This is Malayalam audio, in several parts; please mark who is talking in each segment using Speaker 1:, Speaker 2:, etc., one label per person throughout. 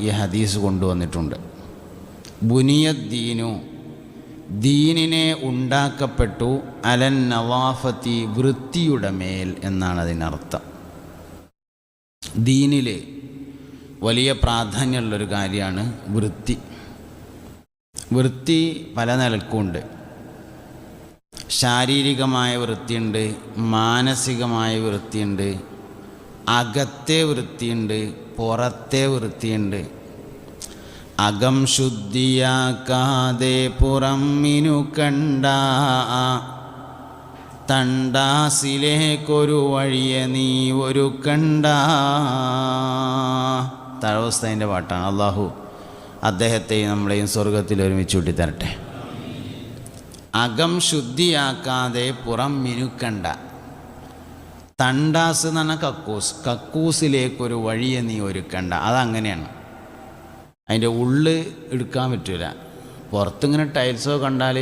Speaker 1: ഈ ഹദീസ് കൊണ്ടുവന്നിട്ടുണ്ട്. ബുനിയദ്ദീനു, ദീനിനെ ഉണ്ടാക്കപ്പെട്ടു, അലൻ നവാഫത്തി, വൃത്തിയുടെ മേൽ എന്നാണ് അതിനർത്ഥം. ദീനിൽ വലിയ പ്രാധാന്യമുള്ളൊരു കാര്യമാണ് വൃത്തി. വൃത്തി പല നിലക്കുണ്ട്. ശാരീരികമായ വൃത്തിയുണ്ട്, മാനസികമായ വൃത്തിയുണ്ട്, അകത്തെ വൃത്തിയുണ്ട്, പുറത്തെ വൃത്തിയുണ്ട്. അകം ശുദ്ധിയാക്കാതെ പുറമിനു കണ്ട തണ്ടാസിലേക്കൊരു വഴിയെ നീ ഒരു കണ്ട. തഴവസ്ഥൻ്റെ പാട്ടാണ്. അള്ളാഹു അദ്ദേഹത്തെയും നമ്മളെയും സ്വർഗത്തിൽ ഒരുമിച്ച് കൂട്ടിത്തരട്ടെ. അകം ശുദ്ധിയാക്കാതെ പുറം മിനുക്കണ്ട. തണ്ടാസ് എന്ന് പറഞ്ഞാൽ കക്കൂസ്, കക്കൂസിലേക്കൊരു വഴിയെ നീ ഒരുക്കണ്ട. അതങ്ങനെയാണ്. അതിൻ്റെ ഉള്ളിൽ എടുക്കാൻ പറ്റില്ല. പുറത്തിങ്ങനെ ടൈൽസോ കണ്ടാൽ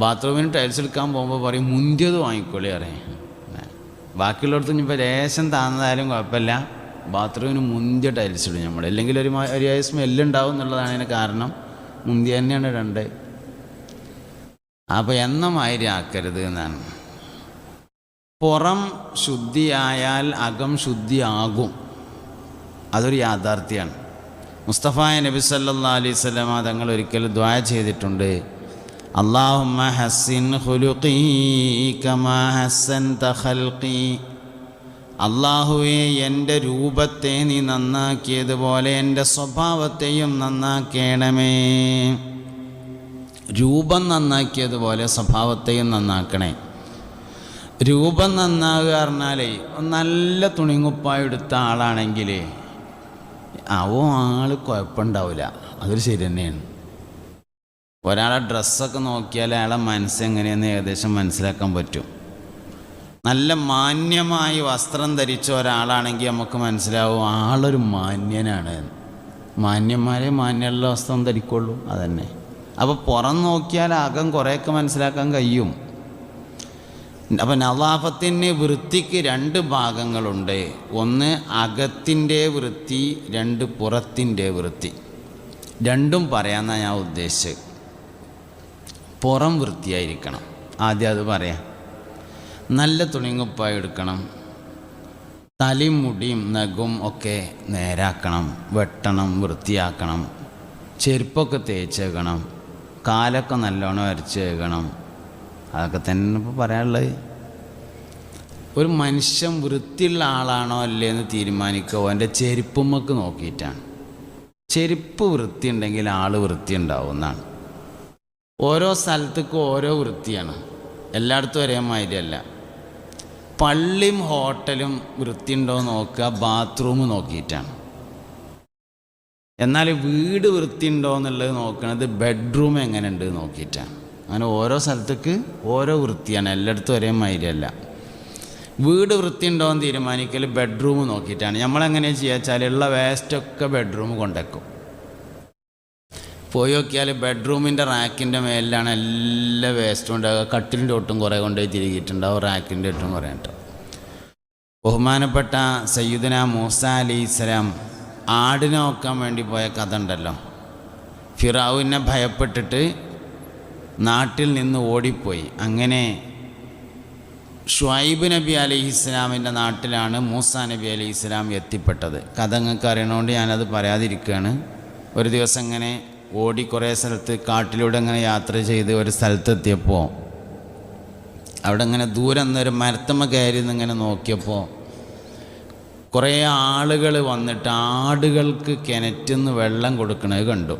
Speaker 1: ബാത്റൂമിന് ടൈൽസ് എടുക്കാൻ പോകുമ്പോൾ പറയും മുന്തിയത് വാങ്ങിക്കോളി അറിയാം. ബാക്കിയുള്ളിടത്ത് ഇനിയിപ്പോൾ ലേശം താന്നതായാലും കുഴപ്പമില്ല, ബാത്റൂമിന് മുന്തിയ ടൈൽസ് ഇടും നമ്മൾ. അല്ലെങ്കിൽ ഒരു സ്മെല്ലുണ്ടാവും എന്നുള്ളതാണ് അതിന് കാരണം. മുന്തിയ തന്നെയാണ് ഇടേണ്ടത്. അപ്പോൾ എന്ന മാതിരി ആക്കരുത് എന്നാണ്. പുറം ശുദ്ധിയായാൽ അകം ശുദ്ധിയാകും. അതൊരു യാഥാർത്ഥ്യമാണ്. മുസ്തഫ നബി സല്ലല്ലാഹു അലൈഹി വസല്ലമ തങ്ങൾ ഒരിക്കൽ ദുആ ചെയ്തിട്ടുണ്ട്, അല്ലാഹുമ്മ ഹസ്സിൻ ഖുലുഖീ കമാ ഹസ്സൻത ഖൽഖീ. അല്ലാഹുവേ, എൻ്റെ രൂപത്തെ നീ നന്നാക്കിയതുപോലെ എൻ്റെ സ്വഭാവത്തെയും നന്നാക്കണമേ. രൂപം നന്നാക്കിയതുപോലെ സ്വഭാവത്തെയും നന്നാക്കണേ. രൂപം നന്നാകുക പറഞ്ഞാലേ നല്ല തുണിങ്ങുപ്പായ എടുത്ത ആളാണെങ്കിൽ ആൾ കുഴപ്പമുണ്ടാവില്ല. അതൊരു ശരി തന്നെയാണ്. ഒരാളെ ഡ്രസ്സൊക്കെ നോക്കിയാൽ അയാളെ മനസ്സെങ്ങനെയെന്ന് ഏകദേശം മനസ്സിലാക്കാൻ പറ്റും. നല്ല മാന്യമായി വസ്ത്രം ധരിച്ച ഒരാളാണെങ്കിൽ നമുക്ക് മനസ്സിലാവും ആളൊരു മാന്യനാണ്. മാന്യന്മാരെ മാന്യമുള്ള വസ്ത്രം ധരിക്കുള്ളൂ. അതന്നെ. അപ്പോൾ പുറം നോക്കിയാൽ അകം കുറേയൊക്കെ മനസ്സിലാക്കാൻ കഴിയും. അപ്പം നവാഫത്തിന് വൃത്തിക്ക് രണ്ട് ഭാഗങ്ങളുണ്ട്. ഒന്ന് അകത്തിൻ്റെ വൃത്തി, രണ്ട് പുറത്തിൻ്റെ വൃത്തി. രണ്ടും പറയാമെന്നാണ് ഞാൻ ഉദ്ദേശിച്ചത്. പുറം വൃത്തിയായിരിക്കണം. ആദ്യം അത് പറയാം. നല്ല തുണിങ്ങുപ്പായി എടുക്കണം. തലയും മുടിയും നഖവും ഒക്കെ നേരാക്കണം, വെട്ടണം, വൃത്തിയാക്കണം. ചെരുപ്പൊക്കെ തേച്ചേക്കണം, കാലൊക്കെ നല്ലോണം വരച്ചേക്കണം. അതൊക്കെ തന്നെ ഇപ്പോൾ പറയാനുള്ളത്. ഒരു മനുഷ്യൻ വൃത്തിയുള്ള ആളാണോ അല്ലേ എന്ന് തീരുമാനിക്കുക അവൻ്റെ ചെരുപ്പുമ്മക്ക് നോക്കിയിട്ടാണ്. ചെരുപ്പ് വൃത്തി ഉണ്ടെങ്കിൽ ആൾ വൃത്തി ഉണ്ടാവും എന്നാണ്. ഓരോ സ്ഥലത്തേക്കും ഓരോ വൃത്തിയാണ്. എല്ലായിടത്തും ഒരേ മാതിരിയല്ല. പള്ളിയും ഹോട്ടലും വൃത്തിയുണ്ടോ നോക്കുക ബാത്റൂം നോക്കിയിട്ടാണ്. എന്നാൽ വീട് വൃത്തിയുണ്ടോ എന്നുള്ളത് നോക്കുന്നത് ബെഡ്റൂം എങ്ങനെയുണ്ട് നോക്കിയിട്ടാണ്. അങ്ങനെ ഓരോ സ്ഥലത്തേക്ക് ഓരോ വൃത്തിയാണ്. എല്ലായിടത്തും ഒരേ മാതിരിയല്ല. വീട് വൃത്തിയുണ്ടോ എന്ന് തീരുമാനിക്കൽ ബെഡ്റൂം നോക്കിയിട്ടാണ്. നമ്മളെങ്ങനെയാണ് ചെയ്യുക വെച്ചാൽ ഉള്ള വേസ്റ്റൊക്കെ ബെഡ്റൂം കൊണ്ടുവയ്ക്കും. പോയി നോക്കിയാൽ ബെഡ്റൂമിൻ്റെ റാക്കിൻ്റെ മേലിലാണ് എല്ലാ വേസ്റ്റും ഉണ്ടാകുക. കട്ടിലിൻ്റെ ഒട്ടും കുറേ കൊണ്ടുപോയി തിരികിയിട്ടുണ്ടാവും, റാക്കിൻ്റെ ഒട്ടും കുറേ ഉണ്ടാവും. ബഹുമാനപ്പെട്ട സയ്യിദുനാ മൂസ അലൈഹിസ്സലാം ആടിനെ നോക്കാൻ വേണ്ടി പോയ കഥ ഉണ്ടല്ലോ. ഫിറഔനെ ഭയപ്പെട്ടിട്ട് നാട്ടിൽ നിന്ന് ഓടിപ്പോയി. അങ്ങനെ ഷുഐബ് നബി അലൈഹിസ്സലാമിൻ്റെ നാട്ടിലാണ് മൂസ നബി അലൈഹിസ്സലാം എത്തിപ്പെട്ടത്. കഥ നിങ്ങൾക്ക് അറിയണോണ്ട് ഞാനത് പറയാതിരിക്കുകയാണ്. ഒരു ദിവസം ഇങ്ങനെ ഓടി കുറേ സ്ഥലത്ത് കാട്ടിലൂടെ ഇങ്ങനെ യാത്ര ചെയ്ത് ഒരു സ്ഥലത്തെത്തിയപ്പോൾ അവിടെ ഇങ്ങനെ ദൂരെ നിന്നൊരു മരത്തമ്മ കയറി നിന്നിങ്ങനെ നോക്കിയപ്പോൾ കുറേ ആളുകൾ വന്നിട്ട് ആടുകൾക്ക് കിണറ്റിൽ നിന്ന് വെള്ളം കൊടുക്കണത് കണ്ടു.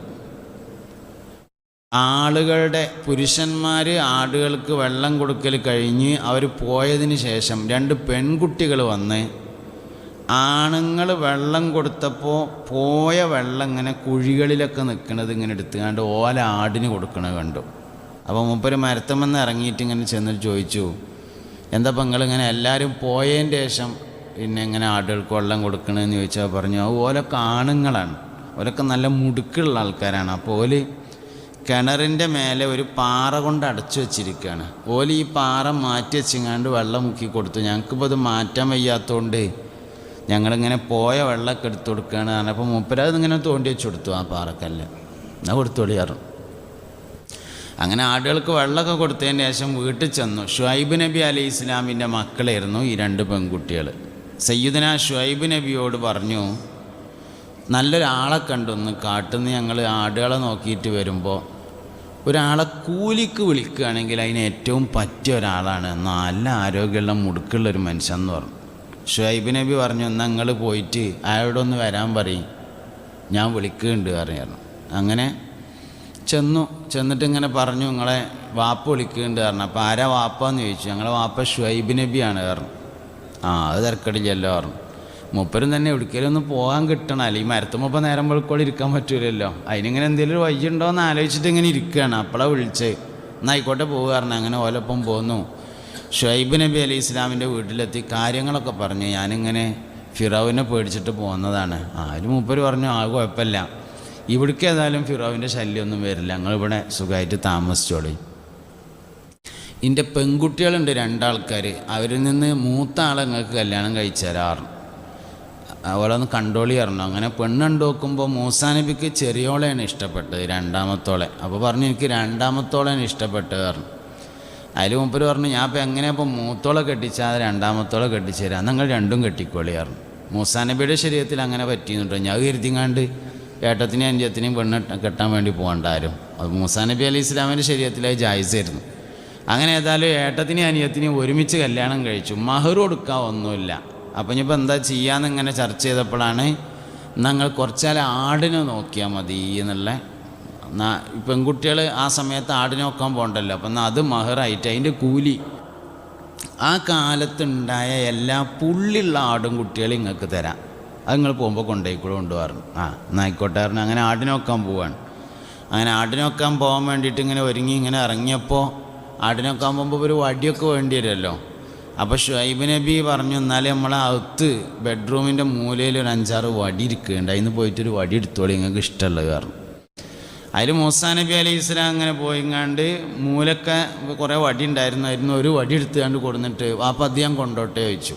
Speaker 1: ആളുകളുടെ പുരുഷന്മാർ ആടുകൾക്ക് വെള്ളം കൊടുക്കൽ കഴിഞ്ഞ് അവർ പോയതിന് ശേഷം രണ്ട് പെൺകുട്ടികൾ വന്ന് ആണുങ്ങൾ വെള്ളം കൊടുത്തപ്പോൾ പോയ വെള്ളം ഇങ്ങനെ കുഴികളിലൊക്കെ നിൽക്കുന്നത് ഇങ്ങനെ എടുത്തുകൊണ്ട് ഓല ആടിന് കൊടുക്കണത് കണ്ടു. അപ്പോൾ മൂപ്പര് മരത്തമെന്ന് ഇറങ്ങിയിട്ട് ഇങ്ങനെ ചെന്നിട്ട് ചോദിച്ചു, എന്താ അപ്പം നിങ്ങളിങ്ങനെ എല്ലാവരും പോയതിൻ്റെ ശേഷം പിന്നെ എങ്ങനെ ആടുകൾക്ക് വെള്ളം കൊടുക്കണമെന്ന് ചോദിച്ചാൽ പറഞ്ഞു, ഓലൊക്കെ ആണുങ്ങളാണ്, ഓലൊക്കെ നല്ല മുടുക്കുള്ള ആൾക്കാരാണ്. അപ്പോൾ ഓല് കിണറിൻ്റെ മേലെ ഒരു പാറ കൊണ്ട് അടച്ചു വെച്ചിരിക്കുകയാണ്. ഓല് ഈ പാറ മാറ്റി വെച്ചിങ്ങാണ്ട് വെള്ളം മുക്കി കൊടുത്തു. ഞങ്ങൾക്കിപ്പോൾ അത് മാറ്റാൻ വയ്യാത്തതുകൊണ്ട് ഞങ്ങളിങ്ങനെ പോയ വെള്ളമൊക്കെ എടുത്തു കൊടുക്കുകയാണ്. അപ്പോൾ മൂപ്പരത് ഇങ്ങനെ തോണ്ടി വെച്ച് കൊടുത്തു ആ പാറക്കല്ല്. എന്നാൽ കൊടുത്തോളിയാറും. അങ്ങനെ ആടുകൾക്ക് വെള്ളമൊക്കെ കൊടുത്തതിന് ശേഷം വീട്ടിൽ ചെന്നു. ഷുഐബ് നബി അലൈഹി ഇസ്ലാമിൻ്റെ മക്കളായിരുന്നു ഈ 2 പെൺകുട്ടികൾ. സയ്യിദുനാ ഷുഐബ് നബിയോട് പറഞ്ഞു, നല്ലൊരാളെ കണ്ടൊന്ന് കാട്ടുന്ന ഞങ്ങൾ ആടുകളെ നോക്കിയിട്ട് വരുമ്പോൾ ഒരാളെ കൂലിക്ക് വിളിക്കുകയാണെങ്കിൽ അതിന് ഏറ്റവും പറ്റിയ ഒരാളാണ്, നല്ല ആരോഗ്യമുള്ള മുടുക്കുള്ളൊരു മനുഷ്യൻ എന്ന് പറഞ്ഞു. ഷുഐബ് നബി പറഞ്ഞു, എന്നാൽ നിങ്ങൾ പോയിട്ട് അയാളോടൊന്ന് വരാൻ പറയും, ഞാൻ വിളിക്കുന്നുണ്ട് പറഞ്ഞു. അങ്ങനെ ചെന്നിട്ട് ഇങ്ങനെ പറഞ്ഞു, നിങ്ങളെ വാപ്പ വിളിക്കുന്നുണ്ട് പറഞ്ഞു. അപ്പോൾ ആരാ വാപ്പാന്ന് ചോദിച്ചു. ഞങ്ങളെ വാപ്പ ഷുഐബ് നബിയാണ് പറഞ്ഞു. അത് തിരക്കടില്ലല്ലോ പറഞ്ഞു. മൂപ്പരും തന്നെ എവിടേക്കെങ്കിലും ഒന്ന് പോകാൻ കിട്ടണം, അല്ലെങ്കിൽ മരത്തുമ്പോൾ നേരം വെളുക്കോളം ഇരിക്കാൻ പറ്റൂലല്ലോ. അതിനിങ്ങനെ എന്തെങ്കിലും വഴി ഉണ്ടോ എന്ന് ആലോചിച്ചിട്ട് ഇങ്ങനെ ഇരിക്കുകയാണ്. അപ്പോഴാണ് വിളിച്ചത്. എന്നായിക്കോട്ടെ പോകാറുണ്ട്. അങ്ങനെ ഓലപ്പം പോന്നു. ഷുഐബ് നബി അലൈഹി ഇസ്ലാമിൻ്റെ വീട്ടിലെത്തി കാര്യങ്ങളൊക്കെ പറഞ്ഞു. ഞാനിങ്ങനെ ഫിറൗവിനെ പേടിച്ചിട്ട് പോകുന്നതാണ്. അതിൽ മൂപ്പര് പറഞ്ഞു, കുഴപ്പമില്ല, ഇവിടേക്ക് ഏതായാലും ഫിറൗവിൻ്റെ ശല്യമൊന്നും വരില്ല, ഞങ്ങളിവിടെ സുഖമായിട്ട് താമസിച്ചോളി. എൻ്റെ പെൺകുട്ടികളുണ്ട് 2 ആൾക്കാർ, അവരിൽ നിന്ന് മൂത്ത ആളെ നിങ്ങൾക്ക് കല്യാണം കഴിച്ചു തരാറുണ്ട്, അവളൊന്ന് കണ്ടോളി പറഞ്ഞു. അങ്ങനെ പെണ്ണുണ്ട് നോക്കുമ്പോൾ മൂസാ നബിക്ക് ചെറിയോളെയാണ് ഇഷ്ടപ്പെട്ടത്, 2ാമത്തോളെ. അപ്പോൾ പറഞ്ഞു, എനിക്ക് 2ാമത്തോളെയാണ് ഇഷ്ടപ്പെട്ടത് പറഞ്ഞു. അതിൽ മൂപ്പര് പറഞ്ഞു, ഞാൻ ഇപ്പോൾ എങ്ങനെയപ്പോൾ മൂത്തോളെ കെട്ടിച്ചാൽ 2ാമത്തോളെ കെട്ടിച്ചു തരാം, നിങ്ങൾ 2ഉം കെട്ടിക്കോളി പറഞ്ഞു. മൂസാ നബിയുടെ ശരീരത്തിൽ അങ്ങനെ പറ്റിയെന്നുണ്ടോ. ഞാൻ കരുതിങ്ങാണ്ട് ഏട്ടത്തിനെയും അഞ്ചത്തിനെയും പെണ്ണ് കെട്ടാൻ വേണ്ടി പോകണ്ടാരും. അത് മൂസാ നബി അലൈഹി ഇസ്ലാമിൻ്റെ ശരീരത്തിലായി ജായിസായിരുന്നു. അങ്ങനെ ഏതായാലും ഏട്ടത്തിനെയും അനിയത്തിനെയും ഒരുമിച്ച് കല്യാണം കഴിച്ചു. മഹർ കൊടുക്കാൻ ഒന്നുമില്ല. അപ്പം ഇനിയിപ്പോൾ എന്താ ചെയ്യാമെന്നിങ്ങനെ ചർച്ച ചെയ്തപ്പോഴാണ്, ഞങ്ങൾ കുറച്ചാൽ ആടിനെ നോക്കിയാൽ മതി എന്നുള്ള. പെൺകുട്ടികൾ ആ സമയത്ത് ആടിനെ നോക്കാൻ പോകണ്ടല്ലോ. അപ്പം എന്നാൽ അത് മഹറായിട്ട് അതിൻ്റെ കൂലി ആ കാലത്തുണ്ടായ എല്ലാ പുള്ളിയുള്ള ആടും കുട്ടികളും നിങ്ങൾക്ക് തരാം, അത് നിങ്ങൾ പോകുമ്പോൾ കൊണ്ടുപോയിക്കൂടെ കൊണ്ടുപോകാറുണ്ട്. എന്നായിക്കോട്ടെ പറഞ്ഞു. അങ്ങനെ ആടിനെ നോക്കാൻ പോവാണ്. അങ്ങനെ ആടിനെ നോക്കാൻ പോകാൻ വേണ്ടിയിട്ട് ഇങ്ങനെ ഒരുങ്ങി ഇങ്ങനെ ഇറങ്ങിയപ്പോൾ ആടിനെ നോക്കാൻ പോകുമ്പോൾ ഒരു വടിയൊക്കെ വേണ്ടി വരുമല്ലോ. അപ്പോൾ ഷുഐബ് നബി പറഞ്ഞു, എന്നാലും നമ്മളെ അകത്ത് ബെഡ്റൂമിൻ്റെ മൂലയിൽ ഒരു 5-6 വടി ഇരിക്കുന്നുണ്ട്, അതിന് പോയിട്ടൊരു വടി എടുത്തോളി നിങ്ങൾക്ക് ഇഷ്ടമുള്ളത് പറഞ്ഞു. അതിൽ മൂസാ നബി അലൈഹി ഇസ്ലാം അങ്ങനെ പോയിങ്ങാണ്ട് മൂലൊക്കെ കുറേ വടി ഉണ്ടായിരുന്നു. ഒരു വടി എടുത്തുകൊണ്ട് കൊടുന്നിട്ട് വാപ്പ അത് ഞാൻ കൊണ്ടോട്ടെ ചോദിച്ചു.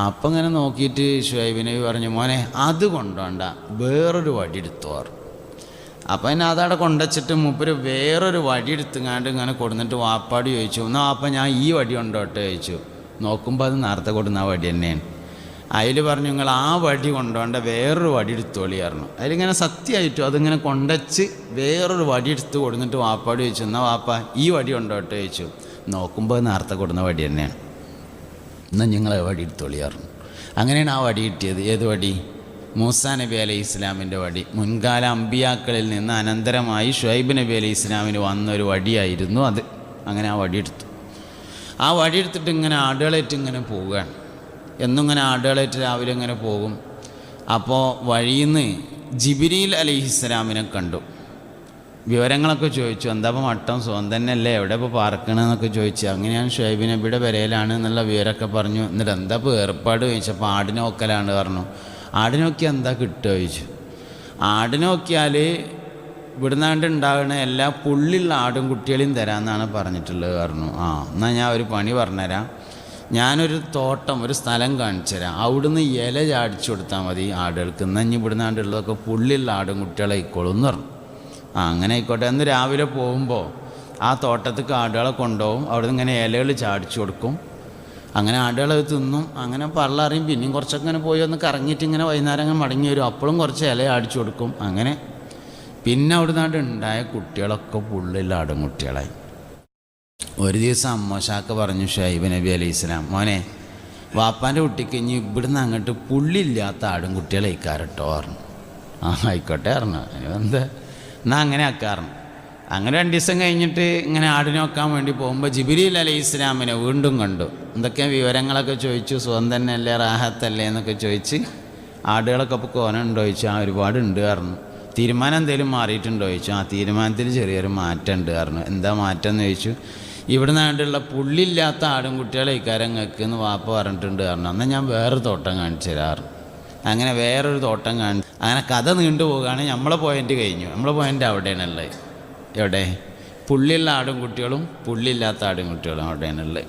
Speaker 1: അപ്പം ഇങ്ങനെ നോക്കിയിട്ട് ഷുഐബ് നബി പറഞ്ഞു, മോനെ അത് കൊണ്ടോണ്ട, വേറൊരു വടി എടുത്തോർ. അപ്പം എന്നെ അതവിടെ കൊണ്ടുവച്ചിട്ട് മൂപ്പര് വേറൊരു വടി എടുത്തുങ്ങാണ്ട് ഇങ്ങനെ കൊടുന്നിട്ട് വാപ്പാട് ചോദിച്ചു, എന്നാൽ വാപ്പ ഞാൻ ഈ വടി കൊണ്ടോട്ടെ ചോദിച്ചു. നോക്കുമ്പോൾ അത് നേരത്തെ കൊടുന്ന വടി തന്നെയാണ്. അതിൽ പറഞ്ഞു, നിങ്ങൾ ആ വടി കൊണ്ടോണ്ട, വേറൊരു വടി എടുത്തോളി പറഞ്ഞു. അതിലിങ്ങനെ സത്യമായിട്ടും അതിങ്ങനെ കൊണ്ടച്ച് വേറൊരു വടി എടുത്ത് കൊടുന്നിട്ട് വാപ്പാട് ചോദിച്ചു, എന്നാൽ വാപ്പ ഈ വടി കൊണ്ടോട്ടെ ചോദിച്ചു. നോക്കുമ്പോൾ അത് നേരത്തെ കൊടുന്ന വടി തന്നെയാണ്. എന്നാൽ നിങ്ങൾ വടി എടുത്തോളിയായിരുന്നു. അങ്ങനെയാണ് ആ വടി കിട്ടിയത്. ഏത് വടി? മൂസാ നബി അലൈഹി ഇസ്ലാമിൻ്റെ വടി. മുൻകാല അമ്പിയാക്കളിൽ നിന്ന് അനന്തരമായി ഷുഐബ് നബി അലൈഹി ഇസ്ലാമിന് വന്നൊരു വടിയായിരുന്നു അത്. അങ്ങനെ ആ വടി എടുത്തു. ആ വടി എടുത്തിട്ട് ഇങ്ങനെ ആടുകളേറ്റ് ഇങ്ങനെ പോവുകയാണ്. എന്നും ഇങ്ങനെ ആടുകളേറ്റ് രാവിലെ ഇങ്ങനെ പോകും. അപ്പോൾ വഴിയിൽ നിന്ന് ജിബ്രീൽ അലൈഹിസ്സലാമിനെ കണ്ടു. വിവരങ്ങളൊക്കെ ചോദിച്ചു, എന്താ ഇപ്പോൾ മട്ടം സുഖം തന്നെയല്ലേ, എവിടെ ഇപ്പോൾ പാർക്കണമെന്നൊക്കെ ചോദിച്ചു. അങ്ങനെയാണ് ഷുഐബ് നബിയുടെ പെരയിലാണ് എന്നുള്ള വിവരമൊക്കെ പറഞ്ഞു. എന്നിട്ട് എന്താ ഇപ്പോൾ ഏർപ്പാട് ചോദിച്ചപ്പോൾ ആടിനെ നോക്കലാണ് പറഞ്ഞു. ആടിനെ നോക്കിയാൽ എന്താ കിട്ടുക ചോദിച്ചു. ആടിനെ നോക്കിയാൽ ഇവിടുന്നാണ്ട് ഉണ്ടാകുന്ന എല്ലാ പുള്ളിയുള്ള ആടും കുട്ടികളെയും തരാമെന്നാണ് പറഞ്ഞിട്ടുള്ളത് പറഞ്ഞു. എന്നാൽ ഞാൻ ഒരു പണി പറഞ്ഞുതരാം, ഞാനൊരു തോട്ടം, ഒരു സ്ഥലം കാണിച്ചു തരാം, അവിടുന്ന് ഇല ചാടിച്ചു കൊടുത്താൽ മതി ആടുകൾക്ക്, എന്നാൽ ഇനി ഇവിടുന്നാണ്ടുള്ളതൊക്കെ പുള്ളിയുള്ള ആടും കുട്ടികളെ ആയിക്കോളും എന്ന് പറഞ്ഞു. അങ്ങനെ ആയിക്കോട്ടെ. അന്ന് രാവിലെ പോകുമ്പോൾ ആ തോട്ടത്തേക്ക് ആടുകളെ കൊണ്ടുപോകും, അവിടുന്ന് ഇങ്ങനെ ഇലകൾ ചാടിച്ചു കൊടുക്കും. അങ്ങനെ ആടുകൾ തിന്നും. അങ്ങനെ പള്ളറിയും. പിന്നെയും കുറച്ചൊക്കെ ഇങ്ങനെ പോയി ഒന്ന് കറങ്ങിയിട്ട് ഇങ്ങനെ വൈകുന്നേരം അങ്ങനെ മടങ്ങി വരും. അപ്പോഴും കുറച്ച് ഇല ചാടിച്ചു കൊടുക്കും. അങ്ങനെ പിന്നെ അവിടുന്നാണ്ട് ഉണ്ടായ കുട്ടികളൊക്കെ പുള്ളിയുള്ള ആടും കുട്ടികളായി. ഒരു ദിവസം അമ്മോശാക്ക പറഞ്ഞു ഷുഐബ് നബി അലൈഹി ഇസ്ലാം, മോനെ വാപ്പാൻ്റെ കുട്ടിക്ക് ഇനി ഇവിടുന്ന് അങ്ങോട്ട് പുള്ളിയില്ലാത്ത ആടും കുട്ടികളെ ഇക്കാരട്ടോ പറഞ്ഞു. ആയിക്കോട്ടെ പറഞ്ഞു. എന്താ എന്നാൽ അങ്ങനെ ആക്കാറുണ്ട്. അങ്ങനെ 2 ദിവസം കഴിഞ്ഞിട്ട് ഇങ്ങനെ ആടിനെ നോക്കാൻ വേണ്ടി പോകുമ്പോൾ ജിബ്രീൽ അലൈഹി ഇസ്ലാമിനെ വീണ്ടും കണ്ടു. എന്തൊക്കെ വിവരങ്ങളൊക്കെ ചോദിച്ചു, സുഖം തന്നെയല്ലേ, റാഹത്തല്ലേ എന്നൊക്കെ ചോദിച്ച്. ആടുകളൊക്കെ ഇപ്പോൾ കോനുണ്ടോ ചോദിച്ചു. ഒരുപാടുണ്ട് പറഞ്ഞു. തീരുമാനം എന്തെങ്കിലും മാറിയിട്ടുണ്ടോ ചോദിച്ചു. തീരുമാനത്തിൽ ചെറിയൊരു മാറ്റം ഉണ്ട് പറഞ്ഞു. എന്താ മാറ്റം എന്ന് ചോദിച്ചു. ഇവിടുന്ന് ആണ്ടുള്ള പുള്ളിയില്ലാത്ത ആടും കുട്ടികളെ ഇക്കാരങ്ങൾക്ക് എന്ന് വാപ്പ പറഞ്ഞിട്ടുണ്ട് പറഞ്ഞു. എന്നാൽ ഞാൻ വേറൊരു തോട്ടം കാണിച്ചു തരാറ്. അങ്ങനെ വേറൊരു തോട്ടം കാണിച്ചു. അങ്ങനെ കഥ നീണ്ടു പോകുകയാണെങ്കിൽ നമ്മളെ പോയിൻ്റ് കഴിഞ്ഞു. നമ്മളെ പോയിൻ്റ് അവിടെയാണുള്ളത്. എവിടെ? പുള്ളിയുള്ള ആടും കുട്ടികളും പുള്ളിയില്ലാത്ത ആടും കുട്ടികളും അവിടെയാണുള്ളത്.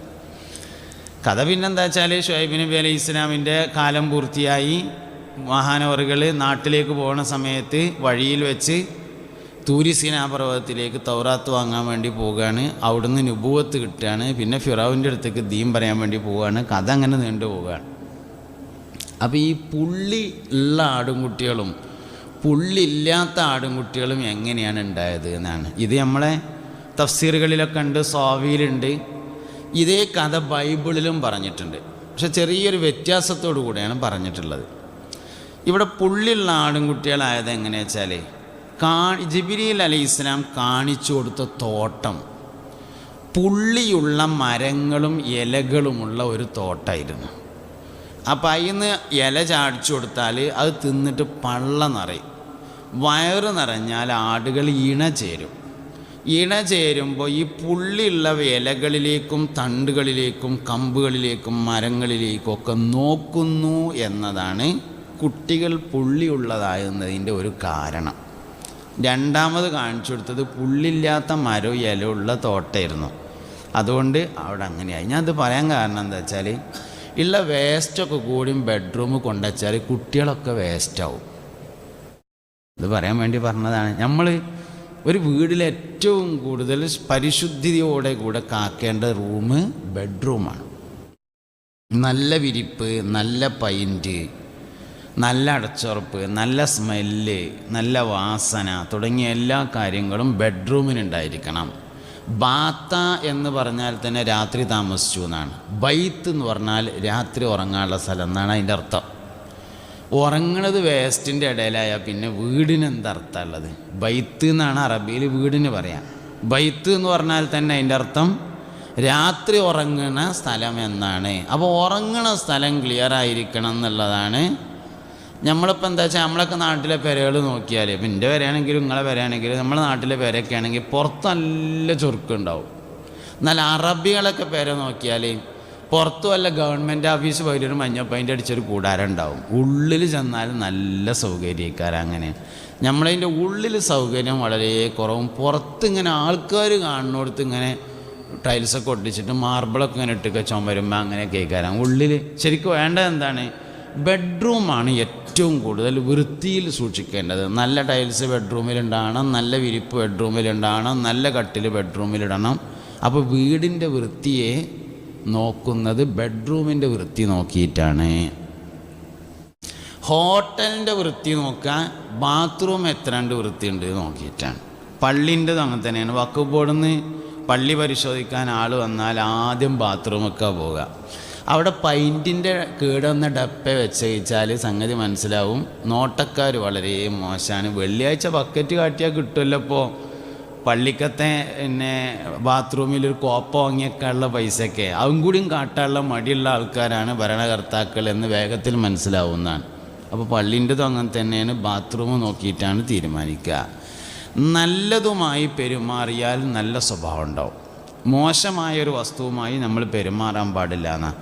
Speaker 1: കഥ പിന്നെന്താ വെച്ചാൽ ഷുഐബ് നബി അലൈഹി ഇസ്ലാമിൻ്റെ കാലം പൂർത്തിയായി മഹാനവറുകൾ നാട്ടിലേക്ക് പോകുന്ന സമയത്ത് വഴിയിൽ വെച്ച് തൂരി സീനാ പർവ്വതത്തിലേക്ക് തൗറാത്ത് വാങ്ങാൻ വേണ്ടി പോവുകയാണ്. അവിടുന്ന് നുബുവത്ത് കിട്ടുകയാണ്. പിന്നെ ഫിറൗൻ്റെ അടുത്തേക്ക് ദീൻ പറയാൻ വേണ്ടി പോവുകയാണ്. കഥ അങ്ങനെ നീണ്ടു പോവുകയാണ്. അപ്പോൾ ഈ പുള്ളി ഉള്ള ആടുംകുട്ടികളും പുള്ളില്ലാത്ത ആടുംകുട്ടികളും എങ്ങനെയാണ് ഉണ്ടായത് എന്നാണ്. ഇത് നമ്മളെ തഫ്സീറുകളിലൊക്കെ ഉണ്ട്, സ്വാവിയിലുണ്ട്. ഇതേ കഥ ബൈബിളിലും പറഞ്ഞിട്ടുണ്ട്. പക്ഷെ ചെറിയൊരു വ്യത്യാസത്തോടു കൂടെയാണ് പറഞ്ഞിട്ടുള്ളത്. ഇവിടെ പുള്ളിയുള്ള ആടുംകുട്ടികളായത് എങ്ങനെയാ വെച്ചാൽ ജിബ്രീൽ അലൈഹി ഇസ്ലാം കാണിച്ചു കൊടുത്ത തോട്ടം പുള്ളിയുള്ള മരങ്ങളും ഇലകളുമുള്ള ഒരു തോട്ടമായിരുന്നു. അപ്പം അതിന്ന് ഇല ചാടിച്ചു കൊടുത്താൽ അത് തിന്നിട്ട് പള്ള നിറയും. വയറ് നിറഞ്ഞാൽ ആടുകൾ ഇണ ചേരും. ഇണ ചേരുമ്പോൾ ഈ പുള്ളിയുള്ള ഇലകളിലേക്കും തണ്ടുകളിലേക്കും കമ്പുകളിലേക്കും മരങ്ങളിലേക്കും ഒക്കെ നോക്കുന്നു എന്നതാണ് കുട്ടികൾ പുള്ളിയുള്ളതാകുന്നതിൻ്റെ ഒരു കാരണം. രണ്ടാമത് കാണിച്ചു കൊടുത്തത് പുള്ളില്ലാത്ത മരവും ഇലയുള്ള തോട്ടമായിരുന്നു. അതുകൊണ്ട് അവിടെ അങ്ങനെയായി. ഞാനത് പറയാൻ കാരണം എന്താ വെച്ചാൽ ഉള്ള വേസ്റ്റൊക്കെ കൂടിയും ബെഡ്റൂം കൊണ്ടുവച്ചാൽ കുട്ടികളൊക്കെ വേസ്റ്റാവും. ഇത് പറയാൻ വേണ്ടി പറഞ്ഞതാണ്. നമ്മൾ ഒരു വീട്ടിൽ ഏറ്റവും കൂടുതൽ പരിശുദ്ധിയോടെ കൂടെ കാക്കേണ്ട റൂം ബെഡ്റൂമാണ്. നല്ല വിരിപ്പ്, നല്ല പെയിൻറ്റ്, നല്ല അടച്ചുറപ്പ്, നല്ല സ്മെല്ല്, നല്ല വാസന തുടങ്ങിയ എല്ലാ കാര്യങ്ങളും ബെഡ്റൂമിനുണ്ടായിരിക്കണം. ബാത്ത എന്ന് പറഞ്ഞാൽ തന്നെ രാത്രി താമസിച്ചു എന്നാണ്. ബൈത്ത് എന്ന് പറഞ്ഞാൽ രാത്രി ഉറങ്ങാനുള്ള സ്ഥലം എന്നാണ് അതിൻ്റെ അർത്ഥം. ഉറങ്ങണത് വേസ്റ്റിൻ്റെ ഇടയിലായാൽ പിന്നെ വീടിന് എന്തർത്ഥമുള്ളത്? ബൈത്ത് എന്നാണ് അറബിയിൽ വീടിന് പറയാം. ബൈത്ത് എന്ന് പറഞ്ഞാൽ തന്നെ അതിൻ്റെ അർത്ഥം രാത്രി ഉറങ്ങണ സ്ഥലം എന്നാണ്. അപ്പോൾ ഉറങ്ങണ സ്ഥലം ക്ലിയർ ആയിരിക്കണം എന്നുള്ളതാണ്. നമ്മളിപ്പോൾ എന്താ വെച്ചാൽ നമ്മളൊക്കെ നാട്ടിലെ പെരകൾ നോക്കിയാൽ, ഇപ്പം എൻ്റെ പെരയാണെങ്കിലും നിങ്ങളെ പെരയാണെങ്കിലും നമ്മളെ നാട്ടിലെ പെരയൊക്കെ ആണെങ്കിൽ പുറത്ത് നല്ല ചുരുക്കുണ്ടാവും. എന്നാൽ അറബികളൊക്കെ പെര നോക്കിയാൽ പുറത്തു വല്ല ഗവൺമെൻറ് ഓഫീസ് പോയിട്ട് ഒരു മഞ്ഞപ്പൈൻ്റെ അടിച്ചൊരു കൂടാരം ഉണ്ടാവും. ഉള്ളിൽ ചെന്നാൽ നല്ല സൗകര്യക്കാർ. അങ്ങനെ നമ്മളതിൻ്റെ ഉള്ളിൽ സൗകര്യം വളരെ കുറവും. പുറത്ത് ഇങ്ങനെ ആൾക്കാർ കാണുന്നിടത്ത് ഇങ്ങനെ ടൈൽസൊക്കെ ഒട്ടിച്ചിട്ട് മാർബിളൊക്കെ ഇങ്ങനെ ഇട്ടൊക്കെ ചുമരുമ്പോൾ അങ്ങനെ കേൾക്കാറാണ്. ഉള്ളിൽ ശരിക്കും വേണ്ടത് എന്താണ്? ബെഡ്റൂമാണ് ഏറ്റവും കൂടുതൽ വൃത്തിയിൽ സൂക്ഷിക്കേണ്ടത്. നല്ല ടൈൽസ് ബെഡ്റൂമിലുണ്ടാകണം, നല്ല വിരിപ്പ് ബെഡ്റൂമിലുണ്ടാകണം, നല്ല കട്ടിൽ ബെഡ്റൂമിലിടണം. അപ്പോൾ വീടിൻ്റെ വൃത്തിയെ നോക്കുന്നത് ബെഡ്റൂമിൻ്റെ വൃത്തി നോക്കിയിട്ടാണ്. ഹോട്ടലിൻ്റെ വൃത്തി നോക്കാൻ ബാത്റൂം എത്രണ്ട് വൃത്തിയുണ്ട് നോക്കിയിട്ടാണ്. പള്ളിൻ്റെത് അങ്ങനെ തന്നെയാണ്. വഖഫ് ബോർഡിൽ നിന്ന് പള്ളി പരിശോധിക്കാൻ ആൾ വന്നാൽ ആദ്യം ബാത്റൂമൊക്കെ പോവുക. അവിടെ പെയിൻറ്റിൻ്റെ കേടുവന്ന ഡപ്പ വെച്ച് കഴിച്ചാൽ സംഗതി മനസ്സിലാവും. നോട്ടക്കാർ വളരെ മോശമാണ്. വെള്ളിയാഴ്ച ബക്കറ്റ് കാട്ടിയാൽ കിട്ടുമല്ലോ. ഇപ്പോൾ പള്ളിക്കത്തെ പിന്നെ ബാത്റൂമിലൊരു കോപ്പ വാങ്ങിയൊക്കെയുള്ള പൈസയൊക്കെ അതും കൂടിയും കാട്ടാനുള്ള മടിയുള്ള ആൾക്കാരാണ് ഭരണകർത്താക്കൾ എന്ന് വേഗത്തിൽ മനസ്സിലാവുന്നതാണ്. അപ്പോൾ പള്ളീൻ്റെതും അങ്ങനെ തന്നെയാണ്. ബാത്റൂം നോക്കിയിട്ടാണ് തീരുമാനിക്കുക. നല്ലതുമായി പെരുമാറിയാൽ നല്ല സ്വഭാവം ഉണ്ടാവും. മോശമായൊരു വസ്തുവുമായി നമ്മൾ പെരുമാറാൻ പാടില്ല എന്നാണ്.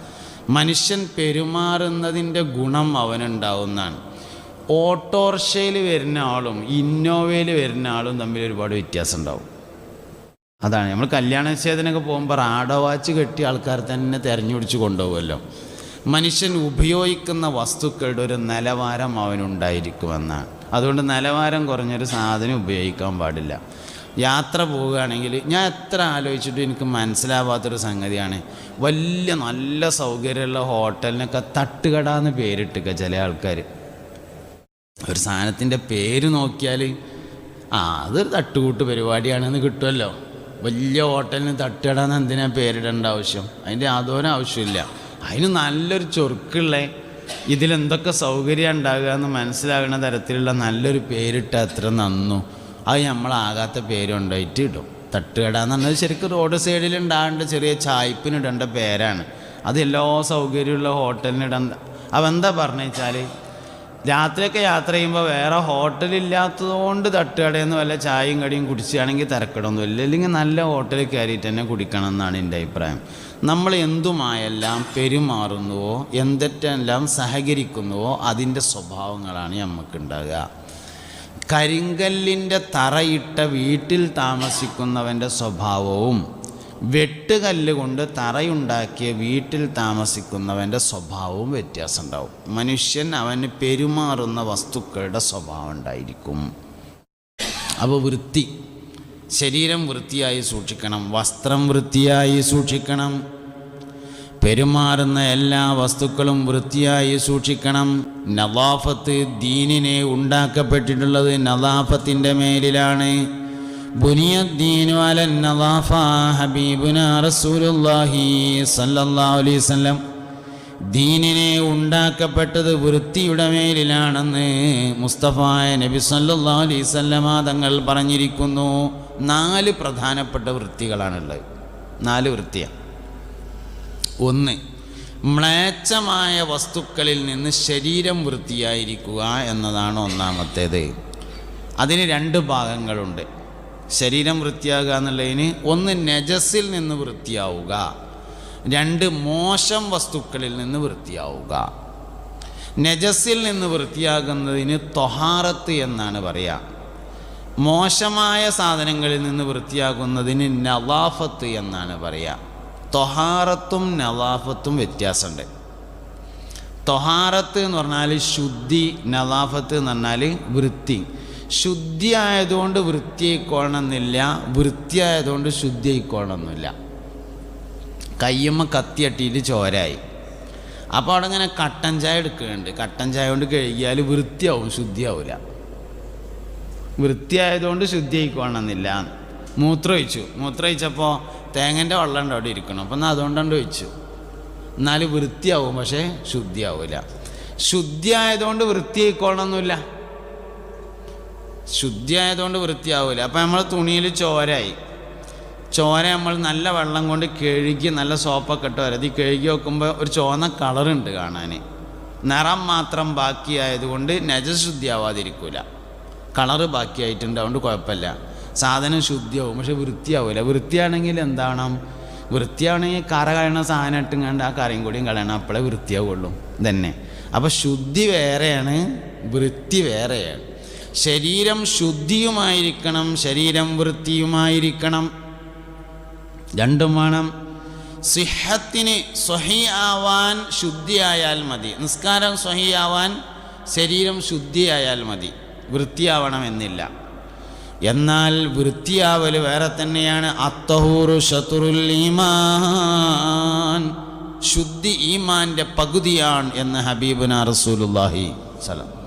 Speaker 1: മനുഷ്യൻ പെരുമാറുന്നതിൻ്റെ ഗുണം അവനുണ്ടാവുന്നതാണ്. ഓട്ടോറിക്ഷയിൽ വരുന്ന ആളും ഇന്നോവയിൽ വരുന്ന ആളും തമ്മിൽ ഒരുപാട് വ്യത്യാസം ഉണ്ടാവും. അതാണ് നമ്മൾ കല്യാണ നിശ്ചയത്തിനൊക്കെ പോകുമ്പോൾ റാഡോ വാച്ച് കെട്ടിയ ആൾക്കാർ തന്നെ തിരഞ്ഞുപിടിച്ച് കൊണ്ടുപോകുമല്ലോ. മനുഷ്യൻ ഉപയോഗിക്കുന്ന വസ്തുക്കളുടെ ഒരു നിലവാരം അവനുണ്ടായിരിക്കുമെന്നാണ്. അതുകൊണ്ട് നിലവാരം കുറഞ്ഞൊരു സാധനം ഉപയോഗിക്കാൻ പാടില്ല. യാത്ര പോവുകയാണെങ്കിൽ ഞാൻ എത്ര ആലോചിച്ചിട്ടും എനിക്ക് മനസ്സിലാവാത്തൊരു സംഗതിയാണ്, വലിയ നല്ല സൗകര്യമുള്ള ഹോട്ടലിനൊക്കെ തട്ടുകട എന്ന് പേരിട്ടുക ചില ആൾക്കാർ. ഒരു സാധനത്തിൻ്റെ പേര് നോക്കിയാൽ അതൊരു തട്ടുകൂട്ട് പരിപാടിയാണെന്ന് കിട്ടുമല്ലോ. വലിയ ഹോട്ടലിന് തട്ടുകടന്ന് എന്തിനാണ് പേരിടേണ്ട ആവശ്യം? അതിൻ്റെ യാതൊരു ആവശ്യമില്ല. അതിന് നല്ലൊരു ചൊറുക്കുള്ള ഇതിലെന്തൊക്കെ സൗകര്യം ഉണ്ടാകുക എന്ന് മനസ്സിലാകുന്ന തരത്തിലുള്ള നല്ലൊരു പേരിട്ട് അത്ര നന്നു. അത് നമ്മളാകാത്ത പേരുണ്ടായിട്ട് ഇടും. തട്ടുകട എന്ന് പറഞ്ഞാൽ ശരിക്കും റോഡ് സൈഡിൽ ഉണ്ടാകേണ്ട ചെറിയ ചായ്പിനിടേണ്ട പേരാണ്. അത് എല്ലാ സൗകര്യമുള്ള ഹോട്ടലിനിടേണ്ട. അപ്പം എന്താ പറഞ്ഞു വെച്ചാൽ രാത്രിയൊക്കെ യാത്ര ചെയ്യുമ്പോൾ വേറെ ഹോട്ടലില്ലാത്തതുകൊണ്ട് തട്ടുകടയെന്ന് വല്ല ചായയും കടിയും കുടിക്കുകയാണെങ്കിൽ തിരക്കിടൊന്നുമില്ല. ഇല്ലെങ്കിൽ നല്ല ഹോട്ടലിൽ കയറിയിട്ട് തന്നെ കുടിക്കണം എന്നാണ് എൻ്റെ അഭിപ്രായം. നമ്മൾ എന്തുമായെല്ലാം പെരുമാറുന്നുവോ എന്തെറ്റെല്ലാം സഹകരിക്കുന്നുവോ അതിൻ്റെ സ്വഭാവങ്ങളാണ് നമുക്കുണ്ടാകുക. കരിങ്കല്ലിൻ്റെ തറയിട്ട വീട്ടിൽ താമസിക്കുന്നവൻ്റെ സ്വഭാവവും വെട്ടുകല്ല് കൊണ്ട് തറയുണ്ടാക്കിയ വീട്ടിൽ താമസിക്കുന്നവൻ്റെ സ്വഭാവവും വ്യത്യാസം ഉണ്ടാവും. മനുഷ്യൻ അവന് പെരുമാറുന്ന വസ്തുക്കളുടെ സ്വഭാവം ഉണ്ടായിരിക്കും. അപ്പോൾ വൃത്തി, ശരീരം വൃത്തിയായി സൂക്ഷിക്കണം, വസ്ത്രം വൃത്തിയായി സൂക്ഷിക്കണം, പെരുമാറുന്ന എല്ലാ വസ്തുക്കളും വൃത്തിയായി സൂക്ഷിക്കണം. നദാഫത്ത്, ദീനിനെ ഉണ്ടാക്കപ്പെട്ടിട്ടുള്ളത് നദാഫത്തിൻ്റെ മേലിലാണ്. ബുനിയദ്ദീനു അലൻ നദാഫ, ഹബീബുനാ റസൂലുള്ളാഹി സല്ലല്ലാഹു അലൈഹി വസല്ലം ദീനിനെ ഉണ്ടാക്കപ്പെട്ടത് വൃത്തിയുടെ മേലിലാണെന്ന് മുസ്തഫായ നബി സല്ലല്ലാഹു അലൈഹി വസല്ലമ തങ്ങൾ പറഞ്ഞിരിക്കുന്നു. 4 പ്രധാനപ്പെട്ട വൃത്തികളാണുള്ളത്. 4 വൃത്തിയാണ്. 1, മ്ലേച്ഛമായ വസ്തുക്കളിൽ നിന്ന് ശരീരം വൃത്തിയായിരിക്കുക എന്നതാണ് ഒന്നാമത്തേത്. അതിന് 2 ഭാഗങ്ങളുണ്ട്. ശരീരം വൃത്തിയാകുക എന്നുള്ളതിന് 1 നജസിൽ നിന്ന് വൃത്തിയാവുക, 2 മോശം വസ്തുക്കളിൽ നിന്ന് വൃത്തിയാവുക. നജസിൽ നിന്ന് വൃത്തിയാകുന്നതിന് ത്വഹാറത്ത് എന്നാണ് പറയുക. മോശമായ സാധനങ്ങളിൽ നിന്ന് വൃത്തിയാകുന്നതിന് നദാഫത്ത് എന്നാണ് പറയുക. ത്വഹാറത്തും നദാഫത്തും വ്യത്യാസമുണ്ട്. ത്വഹാറത്ത് എന്ന് പറഞ്ഞാൽ ശുദ്ധി, നദാഫത്ത് എന്ന് പറഞ്ഞാൽ വൃത്തി. ശുദ്ധി ആയതുകൊണ്ട് വൃത്തിയായിക്കോളണമെന്നില്ല, വൃത്തിയായതുകൊണ്ട് ശുദ്ധിയായിക്കോളണമെന്നില്ല. കയ്യമ്മ കത്തിയട്ടിയിട്ട് ചോരായി, അപ്പോൾ അവിടെ ഇങ്ങനെ കട്ടൻ ചായ എടുക്കുന്നുണ്ട്. കട്ടൻ ചായ കൊണ്ട് കഴുകിയാൽ വൃത്തിയാവും, ശുദ്ധിയാവില്ല. വൃത്തിയായതുകൊണ്ട് ശുദ്ധിയായിക്കോളണമെന്നില്ല. മൂത്രമൊഴിച്ചപ്പോൾ തേങ്ങൻ്റെ വെള്ളം ഉണ്ട് അവിടെ ഇരിക്കണം, അപ്പം എന്നാൽ അതുകൊണ്ടാണ്ട് ഒഴിച്ചു, എന്നാൽ വൃത്തിയാവും, പക്ഷേ ശുദ്ധിയാവില്ല. ശുദ്ധിയായതുകൊണ്ട് വൃത്തിയായിക്കോളണമെന്നില്ല, ശുദ്ധിയായതുകൊണ്ട് വൃത്തിയാവില്ല. അപ്പം നമ്മൾ തുണിയിൽ ചോര നമ്മൾ നല്ല വെള്ളം കൊണ്ട് കഴുകി നല്ല സോപ്പൊക്കെ ഇട്ട് വരതി കഴുകി വെക്കുമ്പോൾ ഒരു ചുവന്ന കളറുണ്ട് കാണാൻ. നിറം മാത്രം ബാക്കിയായതുകൊണ്ട് നജസ് ശുദ്ധിയാവാതിരിക്കില്ല, കളറ് ബാക്കിയായിട്ടുണ്ട്, അതുകൊണ്ട് കുഴപ്പമില്ല, സാധനം ശുദ്ധിയാവും, പക്ഷെ വൃത്തിയാവില്ല. വൃത്തിയാണെങ്കിൽ എന്താവണം? വൃത്തിയാവണമെങ്കിൽ കറ കളയണ സാധനം ഇട്ടുകൊണ്ട് ആ കറയും കൂടിയും കളയണം, അപ്പോഴേ വൃത്തിയാവുള്ളൂ തന്നെ. അപ്പോൾ ശുദ്ധി വേറെയാണ്, വൃത്തി വേറെയാണ്. ശരീരം ശുദ്ധിയുമായിരിക്കണം, ശരീരം വൃത്തിയുമായിരിക്കണം, രണ്ടും വേണം. സിഹത്തിന് സ്വഹീ ആവാൻ ശുദ്ധിയായാൽ മതി. നിസ്കാരം സ്വഹീ ആവാൻ ശരീരം ശുദ്ധിയായാൽ മതി, വൃത്തിയാവണമെന്നില്ല. എന്നാൽ വൃത്തിയാവൽ വേറെ തന്നെയാണ്. അത്തഹൂറു ശത്രുൽ ഈമാൻ, ശുദ്ധി ഈമാൻ്റെ പകുതിയാണ് എന്ന് ഹബീബുനാ റസൂലുള്ളാഹി സ്വല്ലല്ലാഹു